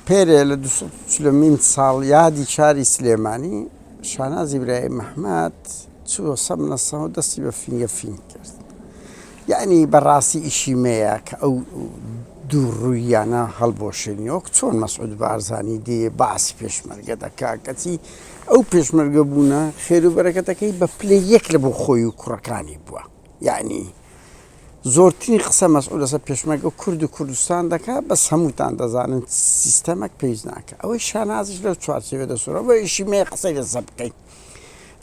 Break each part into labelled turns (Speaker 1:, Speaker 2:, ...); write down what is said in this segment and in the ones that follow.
Speaker 1: پێرێ لە 240 ساڵ یادی شاری سلێمانی شاناز ئیبراهیم محمەد چووە سەمنەسە و دەستی بە فینگە فین کرد. یعنی بەڕاستی ئیشی مەیە کە ئەو دوو ڕوویانە هەڵبۆشێنیەوە چۆن مەسعود بارزانی دێ باسی پێشمەرگە دەکا کەچی ئەو پێشمەرگە بوونە خێر و بەرەکەتەکەی بە پلێ یەک لە بۆ خۆی و کوڕەکانی بووە. یعنی زۆرترین قسە مەسعود لەسەر پێشمەرگە کورد و کوردستان دەکات بەس هەمووتان دەزانن سیستەمەک پێویست ناکە. ئەوەی شانازیش لەو چوارچێوە دەسوورەوە بە ئیشی مەیە قسەی لەسە بکەین،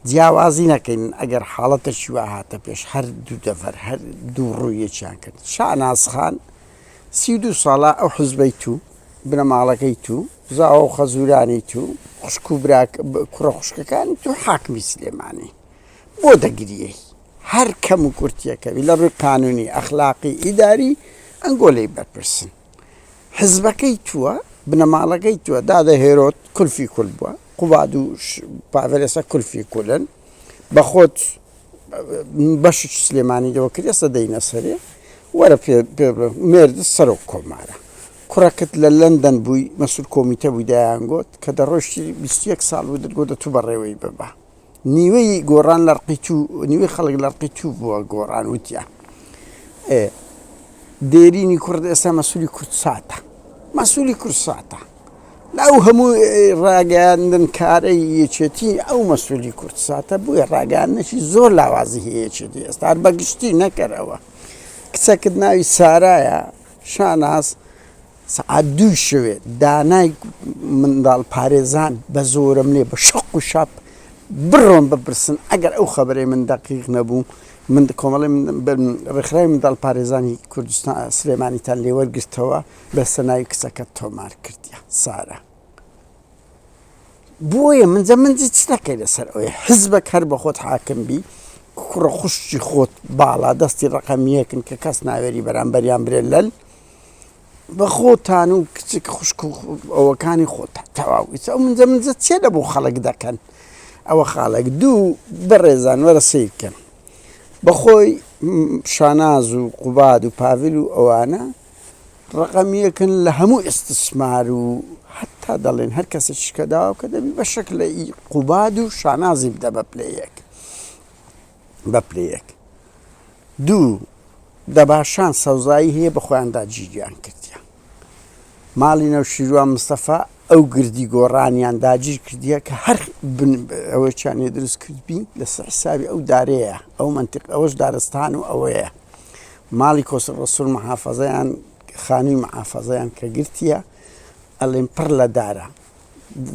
Speaker 1: جیاوازی نەکەین. ئەگەر حاڵەتەشی وا هاتە پێش هەر دوو دەفەر هەر دوو ڕوویەکیان کرد. شانازخان 32 ساڵە ئەو حزبەی تو بنەماڵەکەی تو زاوە و خەزورانی تو خوشک و کوڕە خوشکەکانی تو حاکمی سلێمانی بۆ دەگریەی هەر کەم و کورتیەکەوی لە ڕووی قانونی ئەخلاقی ئیداری ئەنگۆلەی بەرپرسن. حزبەکەی تووە بنەماڵەکەی تووە دادەهێرۆت کولفی کول بووە قوباد و پاڤێرێسە کولفی کولن بە خۆت بەشی سلێمانی دەوە کرد ئێستا دەینە سەرێ وەرە مێردە سەر و کۆمارە. کوڕەکەت لە لەندەن بووی مەسول کۆمیتە بووی دایانگۆت کە دەڕۆشتی 21 ساڵ بوو دەگۆتە تو بەڕێوەی ببە. نیوەی گۆڕان لە نیوەی خەڵک لە ڕقی تو بووە گۆڕان وتیە دێرینی کورد ئێستا مەسوولی کورد ساتە مەسوولی کورد ساتە لەو هەموو ڕاگەاندن کارەی یەکێتی ئەو مەسوولی کورد ساتە بووە ڕاگەاندنێکی زۆر لاوازی هەیەکێتی ئێستا بەگشتی نەکەرەوە. کچەکت ناوی سارایە شاناز سعات دوو شوێ دانای منداڵ پارێزان بە زۆرم لێ بە شەق و شەپ بڕۆم بپرسن ئەگەر ئەو خەبەرەی من دەقیق نەبوو من کۆمەڵی ڕێکخراوی منداڵ پارێزانی کوردستان سلێمانیتان لێ وەرگرتەوە بە سەناوی کچەکەت تۆمار کردیە سارە. بۆیە منجی چ نەکەی لەسەر ئەوەیە حزبەک هەر بە خۆت حاکم بی کوڕە خوشتی خۆت باڵا دەستی ڕقەمیەکن کە کەس ناوێری بەرامبەریان برێ لەل بە خۆتان و کچک خوشک ئەوەکانی خۆتان تەواویت ئەو منجە چێ لە بۆ خەڵک دەکەن. ئەوە خاڵک دوو بەڕێزان وەرە سیرکەن بەخۆی شاناز و قوباد و پاڤل و ئەوانە ڕقەمیەکن لە هەموو ئستسمار و حتا دەڵێن هەر کەسە شکەداوە کە دەبی بە شەکلە قوباد و شانازی بدە بە پلەیەک. دوو دەباشان سەوزایی هەیە بە خۆیاندا جیریان کردیە. ماڵی نەوشیروان مستەفا ئەو گردی گۆڕانیان داگیر کردیە کە هەر ئەوەیان دروست کردبی لەسەر حسابی ئەو دارەیە ئەو منتیق ئەوەش دارستان و ئەوەیە. ماڵی کۆسە ڕەسوول مەحافەزەیان خانووی مەحافەزەیان کە گرتیە ئەڵێن پڕ لە دارە.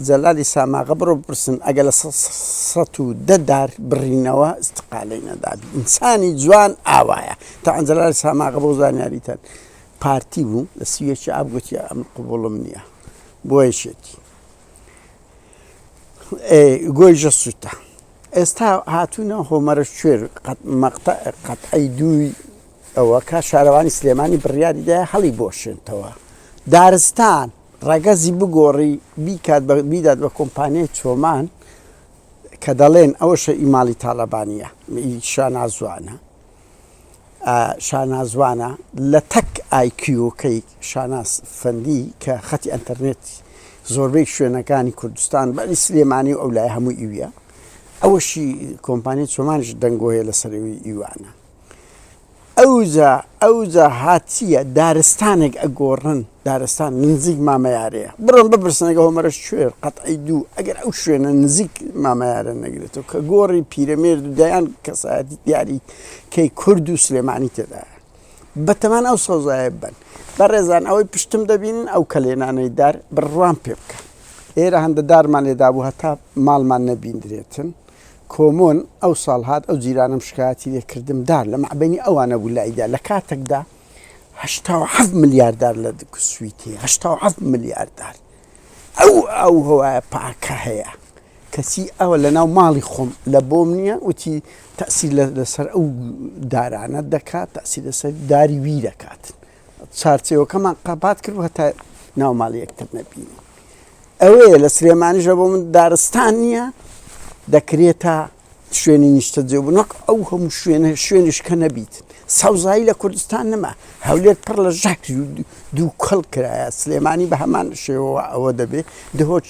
Speaker 1: جەلالی ساماغە بڕۆ بپرسن ئەگە لە 110 دار بڕینەوە استقالەی نەدابی. ئینسانی جوان ئاوایە تا جەلالی ساماغە بۆ زانیاریتەن پارتی بوو لە سویەکی ئابگوتیە ئەم قوبوڵم نییە بۆیشێتی گۆی ژە سووتە. ئێستا هاتوونە هۆمەرە شوێر قەتعی دووی ئەوە کە شارەوانی سلێمانی بڕیاریدای هەڵی بۆشێنتەوە دارستان ڕەگەزی بگۆڕی بیدات بە کۆمپانیای چۆمان کە دەڵێن ئەوەشە ئیماڵی تاالبانیە شانازوانە لە تەک ئایکیۆکەی شاناز فەندی کە خەتی ئەنتەرنێتی زۆربەی شوێنەکانی کوردستان بەنی سلێمانی و ئەو لای هەموو ئیوە ئەوەشی کۆمپانیای چۆمانش دەنگۆیە لە سەرەوەی ئیوانە. ئەوجا هاتیە دارستانێک ئەگۆڕن دارستان نزیک مامەیارەیە بڕۆن بپرسنەگە هۆمەرە شوێر قەتعی دوو ئەگەر ئەو شوێنە نزیک مامەیارە نەگرێتەوە کە گۆڕی پیرەمێرد و دایان کەسایەتی دیاری کەی کورد و سلێمانی تێدایە بەتەمان ئەو سەوزایە بن. بەڕێزان ئەوەی پشتم دەبینن ئەو کەلێنانەی دار بڕوان پێ بکە. ئێرە هەندە دارمان لێدابوو هەتا ماڵمان نەبیندرێتن کۆمۆن ئەو ساڵ هات ئەو جیرانم شکایەتی لێکردم دار لە مەعبەینی ئەوانە بوو لایدا لە کاتێکدا 87 ملیارددار لە سویتی 87 ملیارددار ئەو هەوایە پاکە هەیە کەسی ئەوە لە ناو ماڵی خۆم لە بۆم نییە وتی تەسی لەسەر ئەو دارانە دەکات تەسی لەسەر داری وی دەکات چارچێوەکەمان قەبات کرد هەتا ناو ماڵی یەکتر نەبینی. ئەوەیە لە سلێمانیژە بۆ من دارستان نییە دەکرێتە شوێنی نیشتە جێبوو نەک ئەو هەموو شوێنش کە نەبیت سەوزایی لە کوردستان نەما هەولێر پڕ لە ژاک دوو کەڵ کرایە سلێمانی بە هەمان شێوە ئەوە دەبێت دهۆچ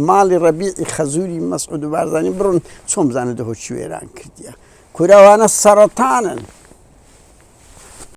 Speaker 1: ماڵی ڕەبیعی خەزووری مەسعود و بارزانی بڕۆن چۆن بزانە دهۆچی وێران کردیە کوراوانە سەرەتانن